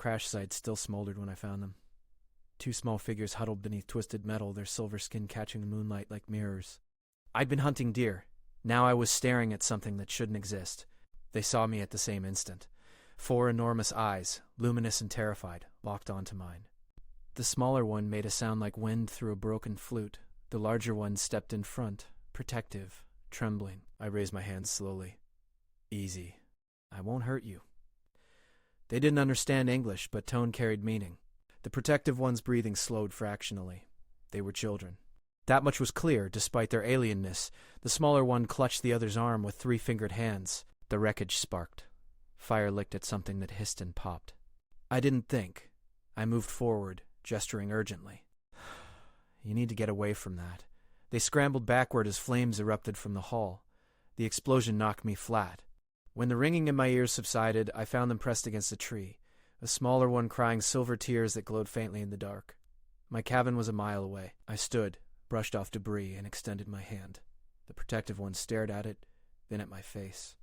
crash site still smoldered when I found them. Two small figures huddled beneath twisted metal, their silver skin catching the moonlight like mirrors. I'd been hunting deer. Now I was staring at something that shouldn't exist. They saw me at the same instant. 4 enormous eyes, luminous and terrified, locked onto mine. The smaller one made a sound like wind through a broken flute. The larger one stepped in front, protective, trembling. I raised my hands slowly. Easy. I won't hurt you. They didn't understand English, but tone carried meaning. The protective one's breathing slowed fractionally. They were children. That much was clear, despite their alienness. The smaller one clutched the other's arm with 3-fingered hands. The wreckage sparked. Fire licked at something that hissed and popped. I didn't think. I moved forward, gesturing urgently. You need to get away from that. They scrambled backward as flames erupted from the hall. The explosion knocked me flat. When the ringing in my ears subsided, I found them pressed against a tree, a smaller one crying silver tears that glowed faintly in the dark. My cabin was a mile away. I stood, brushed off debris, and extended my hand. The protective one stared at it, then at my face.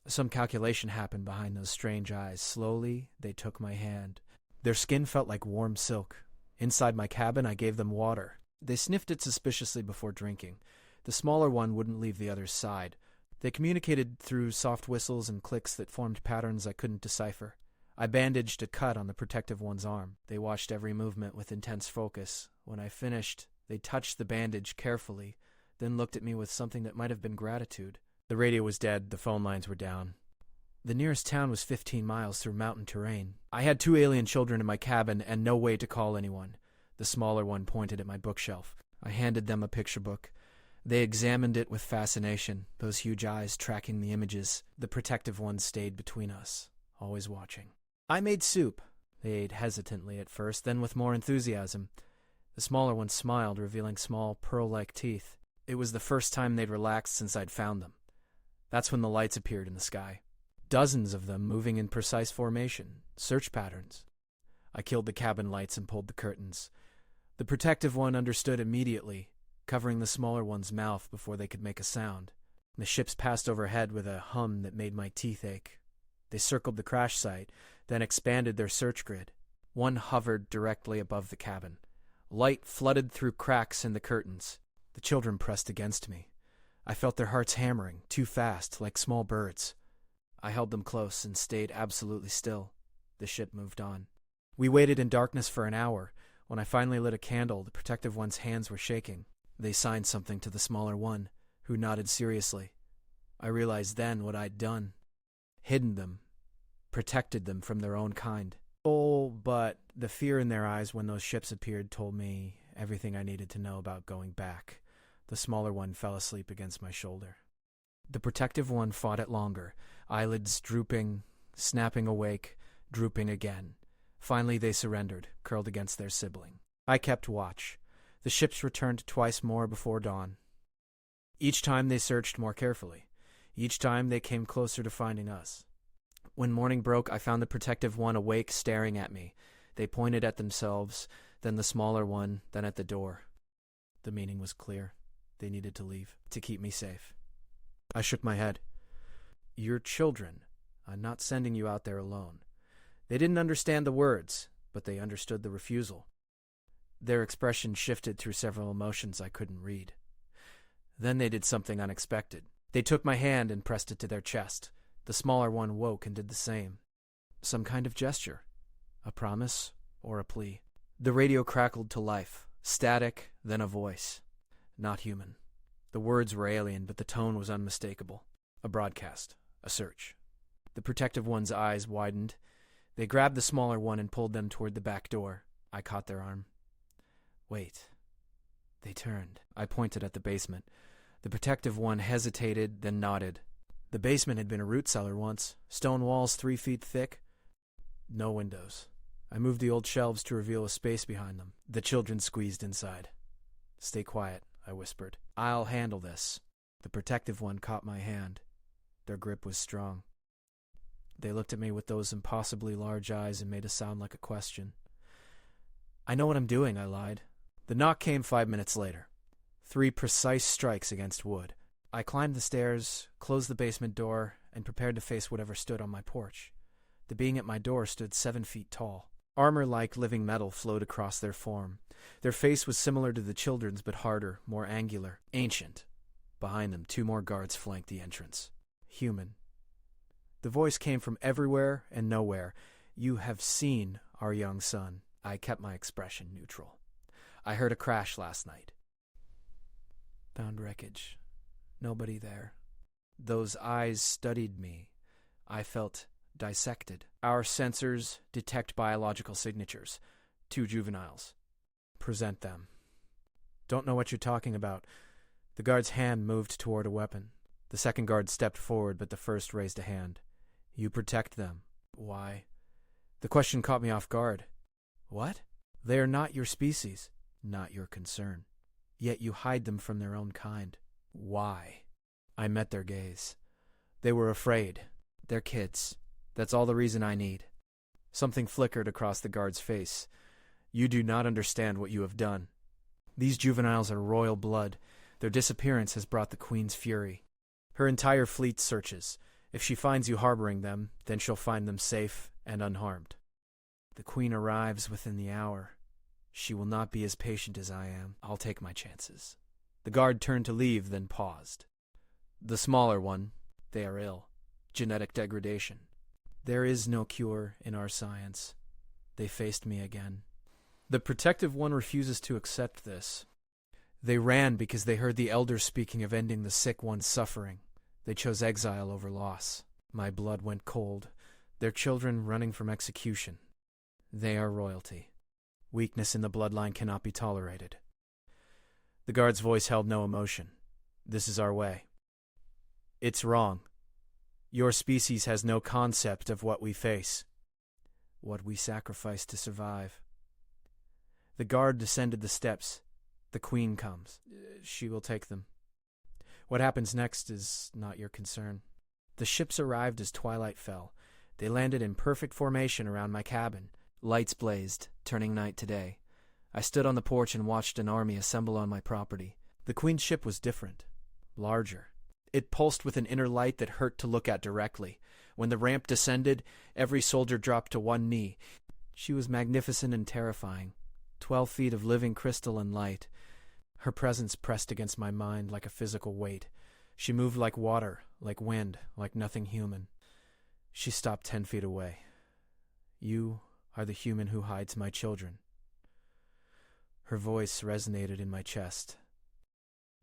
Some calculation happened behind those strange eyes. Slowly, they took my hand. Their skin felt like warm silk. Inside my cabin, I gave them water. They sniffed it suspiciously before drinking. The smaller one wouldn't leave the other's side. They communicated through soft whistles and clicks that formed patterns I couldn't decipher. I bandaged a cut on the protective one's arm. They watched every movement with intense focus. When I finished, they touched the bandage carefully, then looked at me with something that might have been gratitude. The radio was dead, the phone lines were down. The nearest town was 15 miles through mountain terrain. I had 2 alien children in my cabin and no way to call anyone. The smaller one pointed at my bookshelf. I handed them a picture book. They examined it with fascination, those huge eyes tracking the images. The protective one stayed between us, always watching. I made soup. They ate hesitantly at first, then with more enthusiasm. The smaller one smiled, revealing small, pearl-like teeth. It was the first time they'd relaxed since I'd found them. That's when the lights appeared in the sky. Dozens of them moving in precise formation, search patterns. I killed the cabin lights and pulled the curtains. The protective one understood immediately, covering the smaller one's mouth before they could make a sound. The ships passed overhead with a hum that made my teeth ache. They circled the crash site, then expanded their search grid. One hovered directly above the cabin. Light flooded through cracks in the curtains. The children pressed against me. I felt their hearts hammering, too fast, like small birds. I held them close and stayed absolutely still. The ship moved on. We waited in darkness for an hour. When I finally lit a candle, the protective one's hands were shaking. They signed something to the smaller one, who nodded seriously. I realized then what I'd done. Hidden them. Protected them from their own kind. Oh, but the fear in their eyes when those ships appeared told me everything I needed to know about going back. The smaller one fell asleep against my shoulder. The protective one fought it longer, eyelids drooping, snapping awake, drooping again. Finally they surrendered, curled against their sibling. I kept watch. The ships returned twice more before dawn. Each time they searched more carefully. Each time they came closer to finding us. When morning broke, I found the protective one awake, staring at me. They pointed at themselves, then the smaller one, then at the door. The meaning was clear. They needed to leave, to keep me safe. I shook my head. You're children. I'm not sending you out there alone. They didn't understand the words, but they understood the refusal. Their expression shifted through several emotions I couldn't read. Then they did something unexpected. They took my hand and pressed it to their chest. The smaller one woke and did the same. Some kind of gesture. A promise or a plea. The radio crackled to life. Static, then a voice. Not human. The words were alien, but the tone was unmistakable. A broadcast. A search. The protective one's eyes widened. They grabbed the smaller one and pulled them toward the back door. I caught their arm. Wait. They turned. I pointed at the basement. The protective one hesitated, then nodded. The basement had been a root cellar once. Stone walls 3 feet thick. No windows. I moved the old shelves to reveal a space behind them. The children squeezed inside. Stay quiet, I whispered. I'll handle this. The protective one caught my hand. Their grip was strong. They looked at me with those impossibly large eyes and made a sound like a question. I know what I'm doing, I lied. The knock came 5 minutes later. 3 precise strikes against wood. I climbed the stairs, closed the basement door, and prepared to face whatever stood on my porch. The being at my door stood 7 feet tall. Armor-like living metal flowed across their form. Their face was similar to the children's, but harder, more angular, ancient. Behind them, 2 more guards flanked the entrance. Human. The voice came from everywhere and nowhere. "You have seen our young son." I kept my expression neutral. "I heard a crash last night. Found wreckage. Nobody there." Those eyes studied me. I felt dissected. "Our sensors detect biological signatures. 2 juveniles. Present them." "Don't know what you're talking about." The guard's hand moved toward a weapon. The second guard stepped forward, but the first raised a hand. "You protect them." "Why?" The question caught me off guard. "What?" "They are not your species." "Not your concern. Yet you hide them from their own kind." "Why?" I met their gaze. They were afraid. They're kids. That's all the reason I need. Something flickered across the guard's face. "You do not understand what you have done. These juveniles are royal blood. Their disappearance has brought the Queen's fury. Her entire fleet searches. If she finds you harboring them, then she'll find them safe and unharmed. The Queen arrives within the hour. She will not be as patient as I am. I'll take my chances." The guard turned to leave, then paused. "The smaller one, they are ill. Genetic degradation. There is no cure in our science." They faced me again. "The protective one refuses to accept this. They ran because they heard the elders speaking of ending the sick one's suffering. They chose exile over loss." My blood went cold. Their children running from execution. They are royalty. Weakness in the bloodline cannot be tolerated. The guard's voice held no emotion. "This is our way." "It's wrong. Your species has no concept of what we face. What we sacrifice to survive." The guard descended the steps. "The Queen comes. She will take them. What happens next is not your concern." The ships arrived as twilight fell. They landed in perfect formation around my cabin. Lights blazed, turning night to day. I stood on the porch and watched an army assemble on my property. The Queen's ship was different, larger. It pulsed with an inner light that hurt to look at directly. When the ramp descended, every soldier dropped to one knee. She was magnificent and terrifying. 12 feet of living crystal and light. Her presence pressed against my mind like a physical weight. She moved like water, like wind, like nothing human. She stopped 10 feet away. "You are the human who hides my children." Her voice resonated in my chest.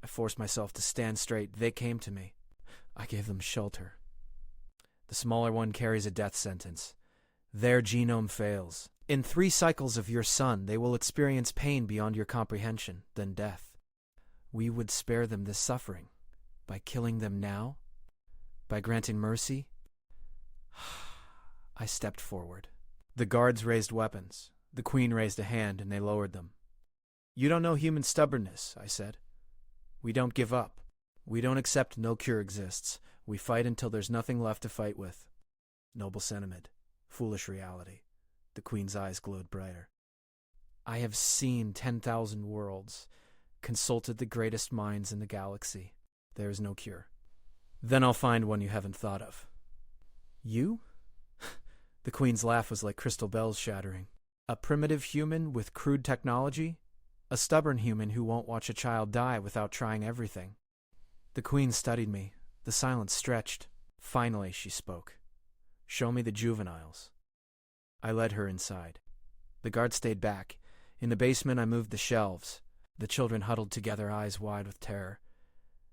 I forced myself to stand straight. They came to me. I gave them shelter. The smaller one carries a death sentence. Their genome fails. In 3 cycles of your son, they will experience pain beyond your comprehension, then death. We would spare them this suffering. By killing them now? By granting mercy? I stepped forward. The guards raised weapons. The Queen raised a hand, and they lowered them. "You don't know human stubbornness," I said. "We don't give up. We don't accept no cure exists. We fight until there's nothing left to fight with." Noble sentiment. Foolish reality. The Queen's eyes glowed brighter. "I have seen 10,000 worlds, consulted the greatest minds in the galaxy. There is no cure. Then I'll find one you haven't thought of." "You?" The Queen's laugh was like crystal bells shattering. "A primitive human with crude technology? A stubborn human who won't watch a child die without trying everything." The Queen studied me. The silence stretched. Finally, she spoke. "Show me the juveniles." I led her inside. The guard stayed back. In the basement, I moved the shelves. The children huddled together, eyes wide with terror.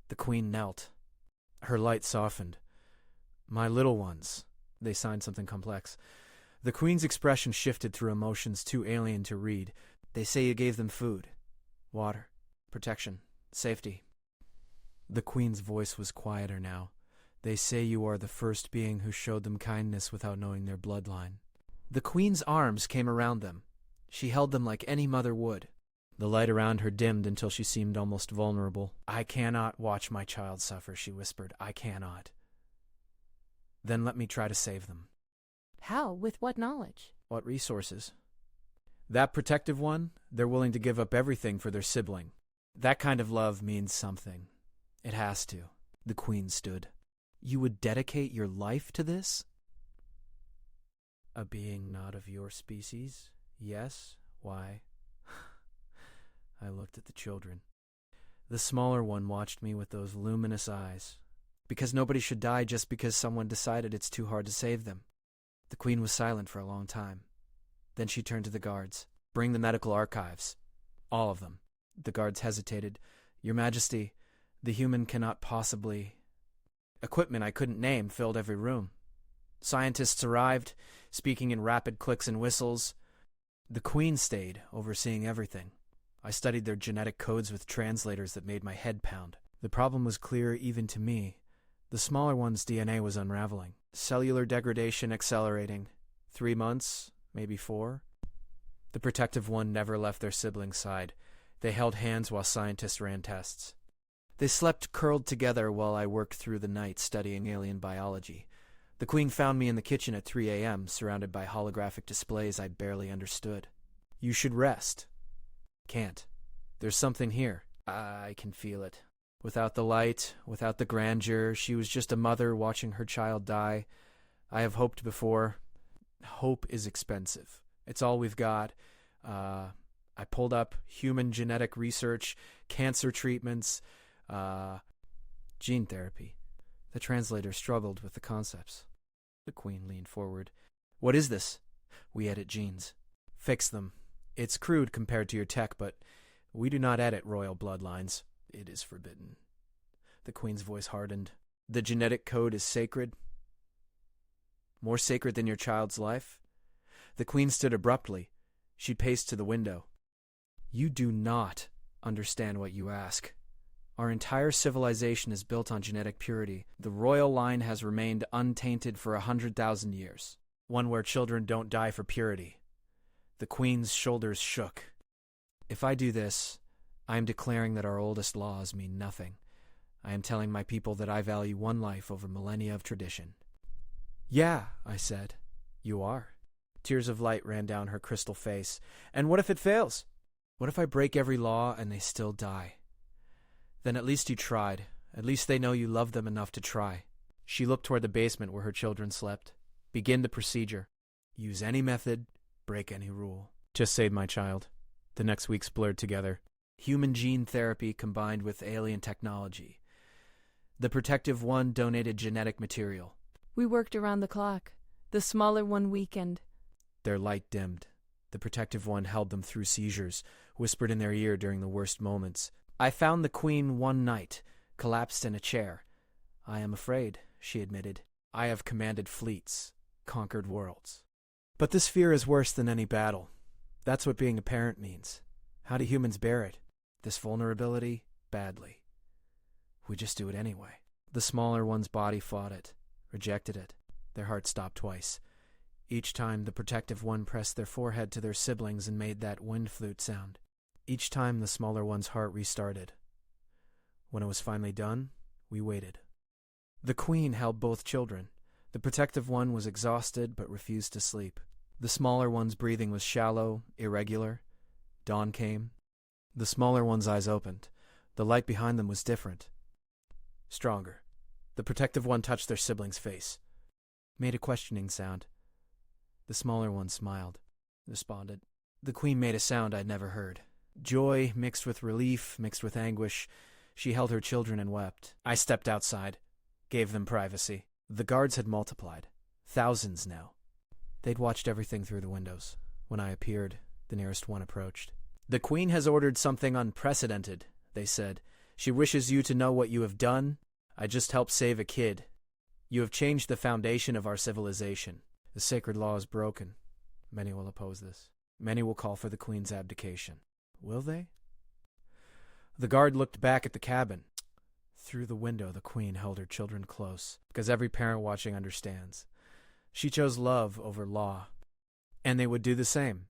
The Queen knelt. Her light softened. "My little ones." They signed something complex. The Queen's expression shifted through emotions too alien to read. "They say you gave them food, water, protection, safety." The Queen's voice was quieter now. "They say you are the first being who showed them kindness without knowing their bloodline." The Queen's arms came around them. She held them like any mother would. The light around her dimmed until she seemed almost vulnerable. "I cannot watch my child suffer," she whispered. "I cannot." "Then let me try to save them." "How? With what knowledge?" "What resources?" "That protective one, they're willing to give up everything for their sibling. That kind of love means something. It has to." The Queen stood. "You would dedicate your life to this?" A being not of your species? Yes? Why? I looked at the children. The smaller one watched me with those luminous eyes. Because nobody should die just because someone decided it's too hard to save them. The Queen was silent for a long time. Then she turned to the guards. Bring the medical archives. All of them. The guards hesitated. Your Majesty, the human cannot possibly... Equipment I couldn't name filled every room. Scientists arrived, speaking in rapid clicks and whistles. The Queen stayed, overseeing everything. I studied their genetic codes with translators that made my head pound. The problem was clear even to me. The smaller one's DNA was unraveling. Cellular degradation accelerating. 3 months, maybe 4. The protective one never left their sibling's side. They held hands while scientists ran tests. They slept curled together while I worked through the night studying alien biology. The Queen found me in the kitchen at 3 a.m., surrounded by holographic displays I barely understood. You should rest. Can't. There's something here. I can feel it. Without the light, without the grandeur, she was just a mother watching her child die. I have hoped before. Hope is expensive. It's all we've got. I pulled up human genetic research, cancer treatments, gene therapy. The translator struggled with the concepts. The Queen leaned forward. What is this? We edit genes. Fix them. It's crude compared to your tech, but we do not edit royal bloodlines. It is forbidden. The Queen's voice hardened. The genetic code is sacred. More sacred than your child's life? The Queen stood abruptly. She paced to the window. You do not understand what you ask. Our entire civilization is built on genetic purity. The royal line has remained untainted for 100,000 years. One where children don't die for purity. The Queen's shoulders shook. If I do this, I am declaring that our oldest laws mean nothing. I am telling my people that I value one life over millennia of tradition. Yeah, I said. You are. Tears of light ran down her crystal face. And what if it fails? What if I break every law and they still die? Then at least you tried. At least they know you love them enough to try. She looked toward the basement where her children slept. Begin the procedure. Use any method, break any rule. Just save my child. The next weeks blurred together. Human gene therapy combined with alien technology. The protective one donated genetic material. We worked around the clock. The smaller one weakened. Their light dimmed. The protective one held them through seizures, whispered in their ear during the worst moments. I found the Queen one night, collapsed in a chair. I am afraid, she admitted. I have commanded fleets, conquered worlds. But this fear is worse than any battle. That's what being a parent means. How do humans bear it? This vulnerability? Badly. We just do it anyway. The smaller one's body fought it, rejected it. Their heart stopped twice. Each time the protective one pressed their forehead to their siblings and made that wind flute sound. Each time the smaller one's heart restarted. When it was finally done, we waited. The Queen held both children. The protective one was exhausted but refused to sleep. The smaller one's breathing was shallow, irregular. Dawn came. The smaller one's eyes opened. The light behind them was different. Stronger. The protective one touched their sibling's face. Made a questioning sound. The smaller one smiled. Responded. The Queen made a sound I'd never heard. Joy mixed with relief, mixed with anguish. She held her children and wept. I stepped outside. Gave them privacy. The guards had multiplied. Thousands now. They'd watched everything through the windows. When I appeared, the nearest one approached. The Queen has ordered something unprecedented, they said. She wishes you to know what you have done. I just helped save a kid. You have changed the foundation of our civilization. The sacred law is broken. Many will oppose this. Many will call for the Queen's abdication. Will they? The guard looked back at the cabin. Through the window, the Queen held her children close, because every parent watching understands. She chose love over law. And they would do the same.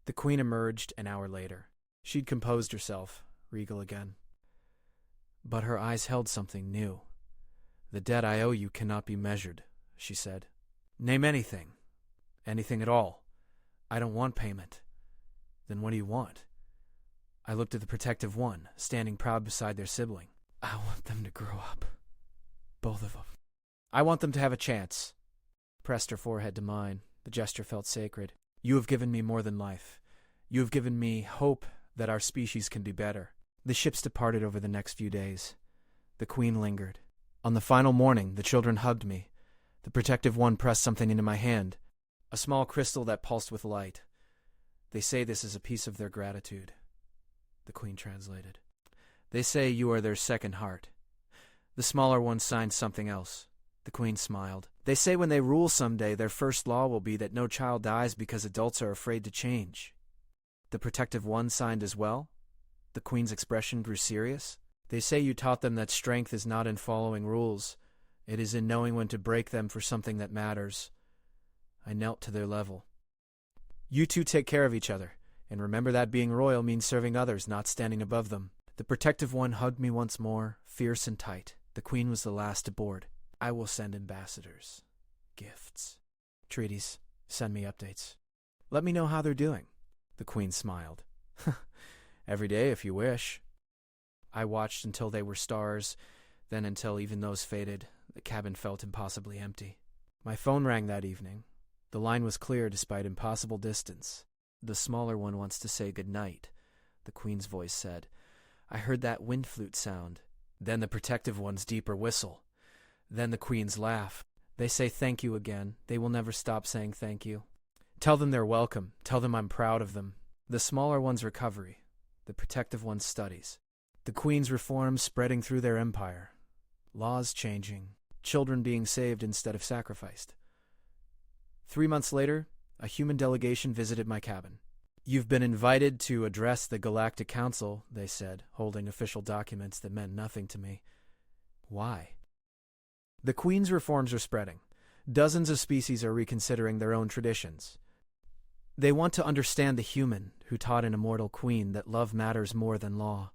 The Queen emerged an hour later. She'd composed herself, regal again. But her eyes held something new. The debt I owe you cannot be measured, she said. Name anything. Anything at all. I don't want payment. Then what do you want? I looked at the protective one, standing proud beside their sibling. I want them to grow up. Both of them. I want them to have a chance. Pressed her forehead to mine. The gesture felt sacred. You have given me more than life. You have given me hope that our species can be better. The ships departed over the next few days. The Queen lingered. On the final morning, the children hugged me. The Protective One pressed something into my hand, a small crystal that pulsed with light. They say this is a piece of their gratitude. The Queen translated. They say you are their second heart. The smaller one signed something else. The Queen smiled. They say when they rule someday, their first law will be that no child dies because adults are afraid to change. The Protective One signed as well. The Queen's expression grew serious. They say you taught them that strength is not in following rules. It is in knowing when to break them for something that matters. I knelt to their level. You two take care of each other, and remember that being royal means serving others, not standing above them. The Protective One hugged me once more, fierce and tight. The Queen was the last aboard. I will send ambassadors. Gifts. Treaties. Send me updates. Let me know how they're doing. The Queen smiled. Every day if you wish. I watched until they were stars, then until even those faded. The cabin felt impossibly empty. My phone rang that evening. The line was clear despite impossible distance. The smaller one wants to say good night, the Queen's voice said. I heard that wind flute sound. Then the Protective One's deeper whistle. Then the Queen's laugh. They say thank you again. They will never stop saying thank you. Tell them they're welcome. Tell them I'm proud of them. The smaller one's recovery. The Protective One's studies. The Queen's reforms spreading through their empire. Laws changing. Children being saved instead of sacrificed. 3 months later, a human delegation visited my cabin. You've been invited to address the Galactic Council, they said, holding official documents that meant nothing to me. Why? The Queen's reforms are spreading. Dozens of species are reconsidering their own traditions. They want to understand the human who taught an immortal queen that love matters more than law.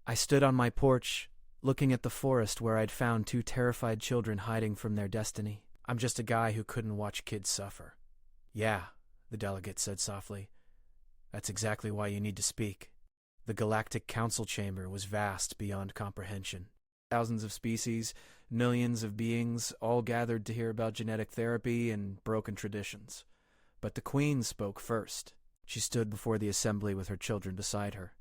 I stood on my porch, looking at the forest where I'd found 2 terrified children hiding from their destiny. I'm just a guy who couldn't watch kids suffer. Yeah, the delegate said softly. That's exactly why you need to speak. The Galactic Council chamber was vast beyond comprehension. Thousands of species, millions of beings, all gathered to hear about genetic therapy and broken traditions. But the Queen spoke first. She stood before the assembly with her children beside her.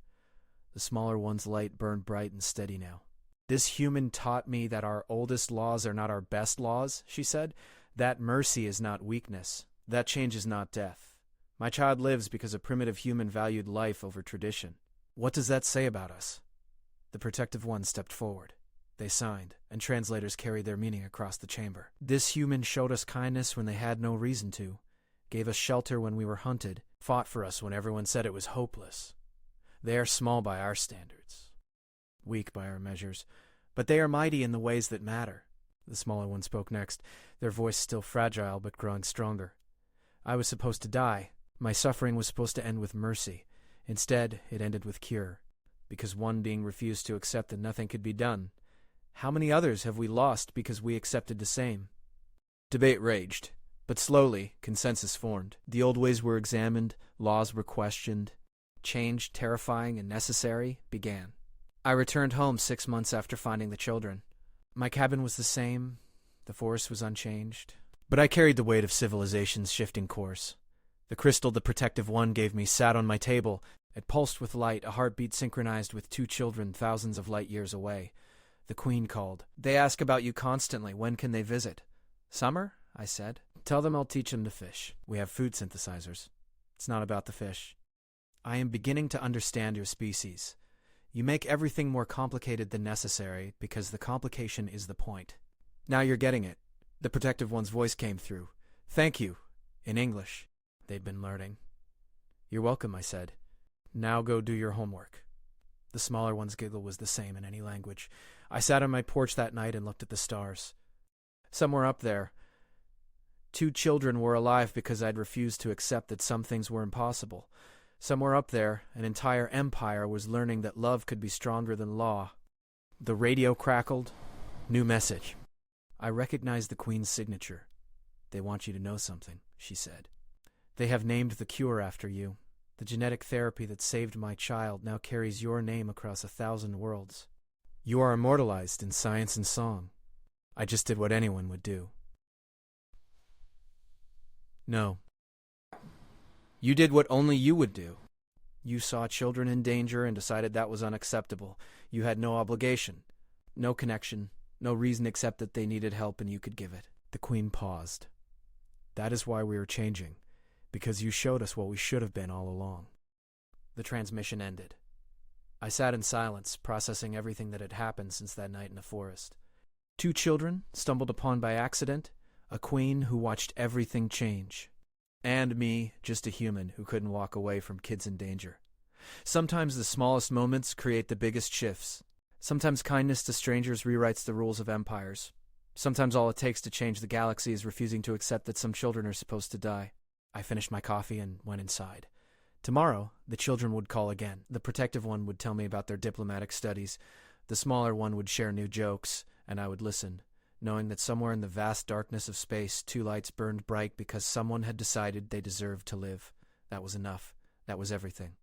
The smaller one's light burned bright and steady now. This human taught me that our oldest laws are not our best laws, she said. That mercy is not weakness. That change is not death. My child lives because a primitive human valued life over tradition. What does that say about us? The Protective One stepped forward. They signed, and translators carried their meaning across the chamber. This human showed us kindness when they had no reason to, gave us shelter when we were hunted, fought for us when everyone said it was hopeless. They are small by our standards, weak by our measures, but they are mighty in the ways that matter. The smaller one spoke next, their voice still fragile but growing stronger. I was supposed to die. My suffering was supposed to end with mercy. Instead, it ended with cure, because one being refused to accept that nothing could be done. How many others have we lost because we accepted the same? Debate raged, but slowly consensus formed. The old ways were examined, laws were questioned. Change, terrifying and necessary, began. I returned home 6 months after finding the children. My cabin was the same, the forest was unchanged, but I carried the weight of civilization's shifting course. The crystal the Protective One gave me sat on my table. It pulsed with light, a heartbeat synchronized with 2 children thousands of light years away. The Queen called. They ask about you constantly. When can they visit? Summer? I said. Tell them I'll teach them to fish. We have food synthesizers. It's not about the fish. I am beginning to understand your species. You make everything more complicated than necessary because the complication is the point. Now you're getting it. The Protective One's voice came through. Thank you. In English. They'd been learning. You're welcome, I said. Now go do your homework. The smaller one's giggle was the same in any language. I sat on my porch that night and looked at the stars. Somewhere up there, 2 children were alive because I'd refused to accept that some things were impossible. Somewhere up there, an entire empire was learning that love could be stronger than law. The radio crackled. New message. I recognized the Queen's signature. They want you to know something, she said. They have named the cure after you. The genetic therapy that saved my child now carries your name across 1,000 worlds. You are immortalized in science and song. I just did what anyone would do. No. You did what only you would do. You saw children in danger and decided that was unacceptable. You had no obligation, no connection, no reason except that they needed help and you could give it. The Queen paused. That is why we are changing, because you showed us what we should have been all along. The transmission ended. I sat in silence, processing everything that had happened since that night in the forest. 2 children, stumbled upon by accident, a queen who watched everything change. And me, just a human who couldn't walk away from kids in danger. Sometimes the smallest moments create the biggest shifts. Sometimes kindness to strangers rewrites the rules of empires. Sometimes all it takes to change the galaxy is refusing to accept that some children are supposed to die. I finished my coffee and went inside. Tomorrow, the children would call again. The protective one would tell me about their diplomatic studies. The smaller one would share new jokes, and I would listen, knowing that somewhere in the vast darkness of space 2 lights burned bright because someone had decided they deserved to live. That was enough. That was everything.